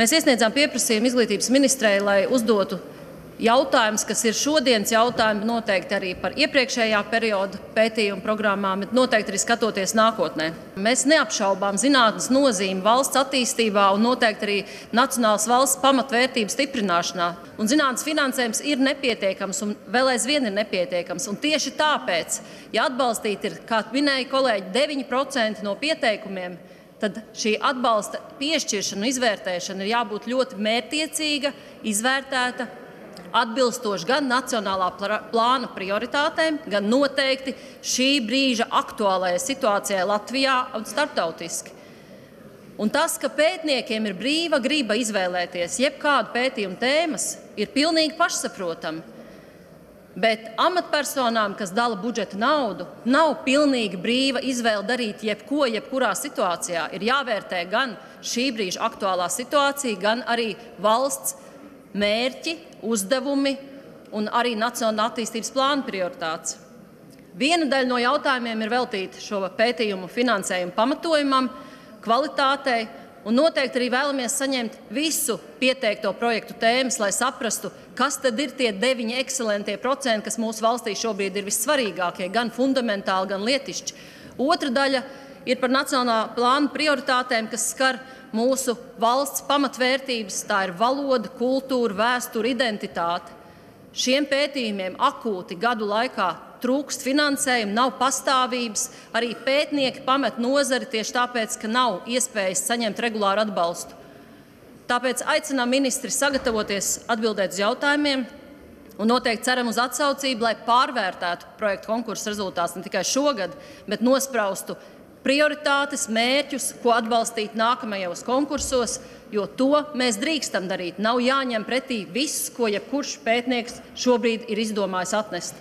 Mēs iesniedzām pieprasījumu izglītības ministrei, lai uzdotu jautājums, kas ir šodienas jautājumi, noteikti arī par iepriekšējā perioda pētījumu programmām, bet noteikti arī skatoties nākotnē. Mēs neapšaubām zinātnes nozīmi valsts attīstībā un noteikti arī nacionālas valsts pamatvērtību stiprināšanā. Un zinātnes finansējums ir nepietiekams un vēl aizvien ir nepietiekams. Un tieši tāpēc, ja atbalstīt ir, kā minēja kolēģi, 9% no pieteikumiem, tad šī atbalsta piešķiršana un izvērtēšana ir jābūt ļoti mērķtiecīga, izvērtēta, atbilstoši gan nacionālā plāna prioritātēm, gan noteikti šī brīža aktuālajai situācijai Latvijā un starptautiski. Un tas, ka pētniekiem ir brīva griba izvēlēties jebkādu pētījumu tēmas, ir pilnīgi pašsaprotami. Bet amatpersonām, kas dala budžeta naudu, nav pilnīgi brīva izvēle darīt jebko, jebkurā situācijā. Ir jāvērtē gan šī brīža aktuālā situācija, gan arī valsts mērķi, uzdevumi un arī nacionālā attīstības plāna prioritātes. Viena daļa no jautājumiem ir veltīta šo pētījumu finansējumu pamatojumam, kvalitātei, un noteikti arī vēlamies saņemt visu pieteikto projektu tēmas, lai saprastu, kas tad ir tie 9 ekscelentie procenti, kas mūsu valstī šobrīd ir vissvarīgākie, gan fundamentāli, gan lietišķi. Otra daļa ir par nacionālā plāna prioritātēm, kas skar mūsu valsts pamatvērtības, tā ir valoda, kultūra, vēsture, identitāte. Šiem pētījumiem akūti gadu laikā trūkst finansējumu, nav pastāvības, arī pētnieki pamet nozari tieši tāpēc, ka nav iespējas saņemt regulāru atbalstu. Tāpēc aicinām ministri sagatavoties atbildēt uz jautājumiem un noteikti ceram uz atsaucību, lai pārvērtētu projektu konkursu rezultātus ne tikai šogad, bet nospraustu prioritātes, mērķus, ko atbalstīt nākamajos konkursos, jo to mēs drīkstam darīt. Nav jāņem pretī viss, ko jebkurš pētnieks šobrīd ir izdomājis atnest.